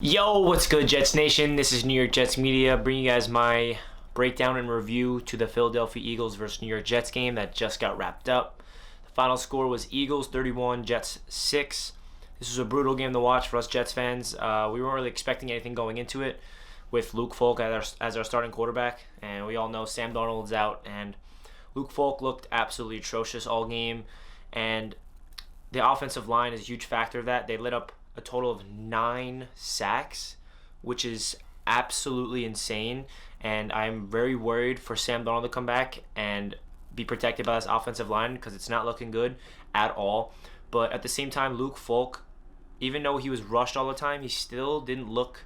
Yo, what's good, Jets Nation? This is New York Jets Media, bringing you guys my breakdown and review to the Philadelphia Eagles versus New York Jets game that just got wrapped up. The final score was Eagles 31, Jets 6. This was a brutal game to watch for us Jets fans. We weren't really expecting anything going into it with Luke Falk as our starting quarterback, and we all know Sam Darnold's out, and Luke Falk looked absolutely atrocious all game, and the offensive line is a huge factor of that. They lit up a total of 9 sacks, which is absolutely insane. And I'm very worried for Sam Darnold to come back and be protected by this offensive line because it's not looking good at all. But at the same time, Luke Falk, even though he was rushed all the time, he still didn't look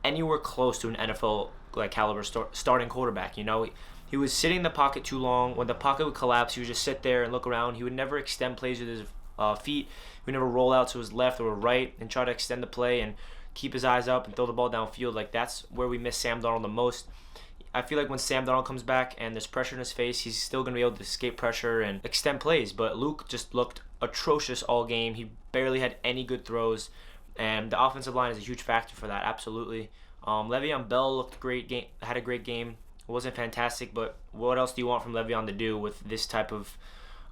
anywhere close to an NFL caliber starting quarterback. You know, he was sitting in the pocket too long. When the pocket would collapse, he would just sit there and look around. He would never extend plays with his feet. He would never roll out to his left or right and try to extend the play and keep his eyes up and throw the ball downfield. Like, that's where we miss Sam Darnold the most. I feel like when Sam Darnold comes back and there's pressure in his face, he's still going to be able to escape pressure and extend plays. But Luke just looked atrocious all game. He barely had any good throws, and the offensive line is a huge factor for that, absolutely. Le'Veon Bell looked great, had a great game. It wasn't fantastic, but what else do you want from Le'Veon to do with this type of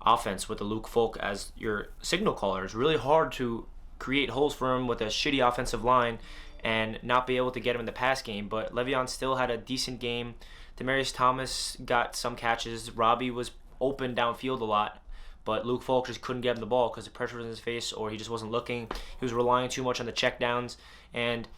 offense with the Luke Falk as your signal caller? It's really hard to create holes for him with a shitty offensive line and not be able to get him in the pass game. But Le'Veon still had a decent game. Demaryius Thomas got some catches. Robbie was open downfield a lot, but Luke Falk just couldn't get him the ball because the pressure was in his face or he just wasn't looking. He was relying too much on the checkdowns. And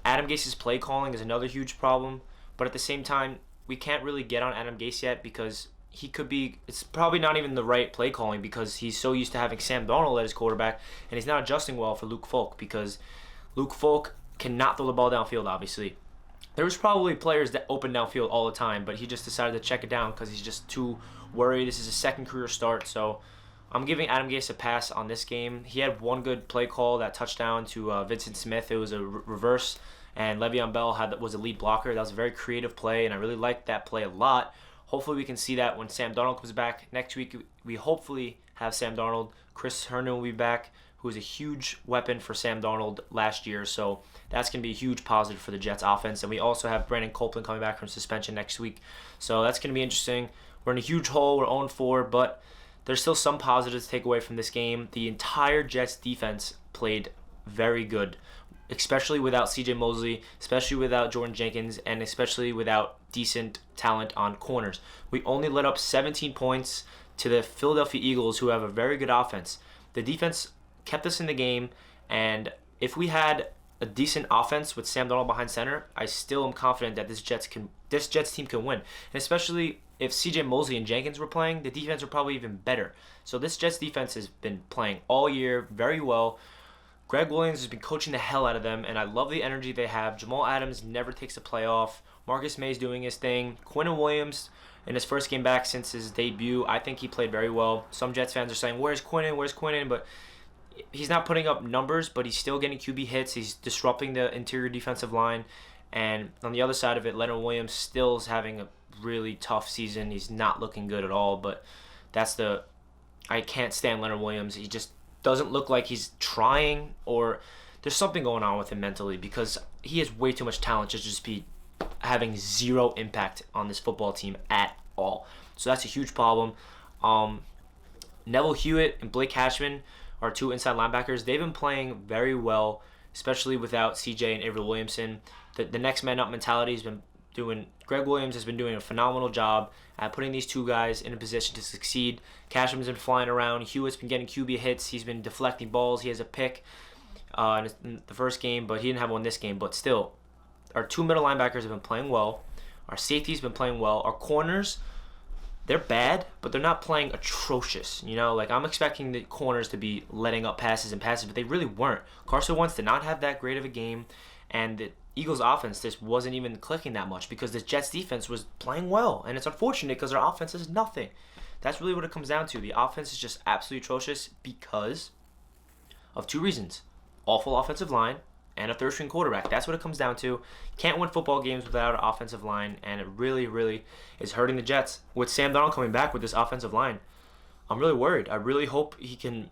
Adam Gase's play calling is another huge problem. But at the same time, we can't really get on Adam Gase yet because it's probably not even the right play calling because he's so used to having Sam Darnold as his quarterback, and he's not adjusting well for Luke Falk because Luke Falk cannot throw the ball downfield, obviously. There was probably players that open downfield all the time, but he just decided to check it down because he's just too worried. This is his second career start, so I'm giving Adam Gase a pass on this game. He had one good play call, that touchdown to Vincent Smith. It was a reverse, and Le'Veon Bell was a lead blocker. That was a very creative play, and I really liked that play a lot. Hopefully we can see that when Sam Darnold comes back. Next week, we hopefully have Sam Darnold. Chris Herndon will be back, who was a huge weapon for Sam Darnold last year. So that's going to be a huge positive for the Jets offense. And we also have Brandon Copeland coming back from suspension next week. So that's going to be interesting. We're in a huge hole. We're 0-4, but there's still some positives to take away from this game. The entire Jets defense played very good, especially without C.J. Mosley, especially without Jordan Jenkins, and especially without decent talent on corners. We only let up 17 points to the Philadelphia Eagles, who have a very good offense. The defense kept us in the game, and if we had a decent offense with Sam Darnold behind center, I still am confident that this Jets team can win. And especially if C.J. Mosley and Jenkins were playing, the defense would probably even better. So this Jets defense has been playing all year very well. Greg Williams has been coaching the hell out of them, and I love the energy they have. Jamal Adams never takes a play off. Marcus May's doing his thing. Quinnen Williams, in his first game back since his debut, I think he played very well. Some Jets fans are saying, where's Quinnen? Where's Quinnen? But he's not putting up numbers, but he's still getting QB hits. He's disrupting the interior defensive line. And on the other side of it, Leonard Williams still is having a really tough season. He's not looking good at all, but I can't stand Leonard Williams. He just doesn't look like he's trying, or there's something going on with him mentally because he has way too much talent to just be having zero impact on this football team at all. So that's a huge problem. Neville Hewitt and Blake Cashman are two inside linebackers. They've been playing very well, especially without CJ and Avery Williamson. The next man up mentality has been Greg Williams has been doing a phenomenal job at putting these two guys in a position to succeed. Cashman's been flying around. Hewitt's been getting QB hits. He's been deflecting balls. He has a pick in the first game, but he didn't have one this game. But still, our two middle linebackers have been playing well. Our safety's been playing well. Our corners, they're bad, but they're not playing atrocious. You know, like I'm expecting the corners to be letting up passes, but they really weren't. Carson Wentz did not have that great of a game, and the Eagles' offense just wasn't even clicking that much because the Jets' defense was playing well, and it's unfortunate because our offense is nothing. That's really what it comes down to. The offense is just absolutely atrocious because of two reasons: awful offensive line and a third-string quarterback. That's what it comes down to. Can't win football games without an offensive line, and it really, really is hurting the Jets. With Sam Darnold coming back with this offensive line, I'm really worried. I really hope he can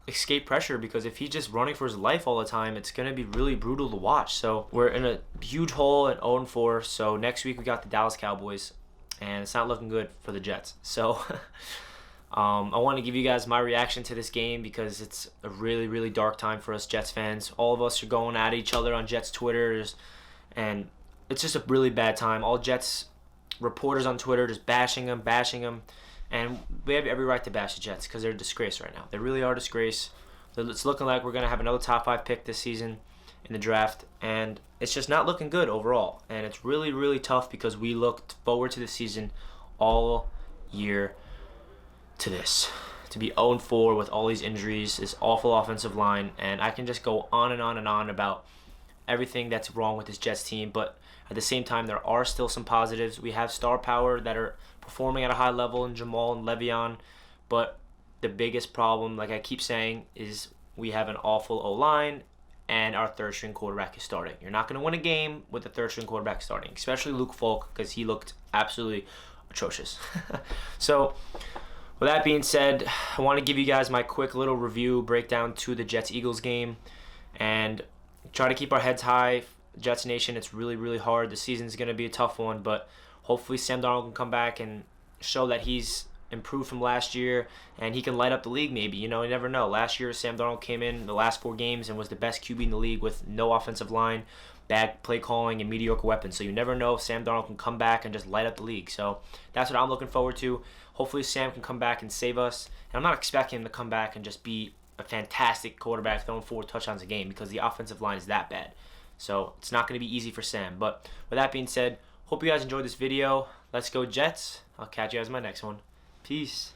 escape pressure, because if he's just running for his life all the time, it's going to be really brutal to watch. So we're in a huge hole at 0-4. So next week we got the Dallas Cowboys, and it's not looking good for the Jets. So I want to give you guys my reaction to this game because it's a really, really dark time for us Jets fans. All of us are going at each other on Jets Twitter, and it's just a really bad time. All Jets reporters on Twitter just bashing them. And we have every right to bash the Jets because they're a disgrace right now. They really are a disgrace. It's looking like we're going to have another top 5 pick this season in the draft, and it's just not looking good overall. And it's really, really tough because we looked forward to the season all year to this. To be 0-4 with all these injuries, this awful offensive line, and I can just go on and on and on about everything that's wrong with this Jets team, but at the same time, there are still some positives. We have star power that are performing at a high level in Jamal and Le'Veon, but the biggest problem, like I keep saying, is we have an awful O-line and our third-string quarterback is starting. You're not going to win a game with the third-string quarterback starting, especially Luke Falk, because he looked absolutely atrocious. So with that being said, I want to give you guys my quick little review breakdown to the Jets-Eagles game and try to keep our heads high. Jets Nation, it's really, really hard. The season's going to be a tough one, but hopefully Sam Darnold can come back and show that he's improved from last year and he can light up the league maybe. You never know. Last year, Sam Darnold came in the last 4 games and was the best QB in the league with no offensive line, bad play calling, and mediocre weapons. So you never know if Sam Darnold can come back and just light up the league. So that's what I'm looking forward to. Hopefully Sam can come back and save us. And I'm not expecting him to come back and just be a fantastic quarterback throwing 4 touchdowns a game because the offensive line is that bad. So it's not going to be easy for Sam. But with that being said, hope you guys enjoyed this video. Let's go Jets. I'll catch you guys in my next one. Peace.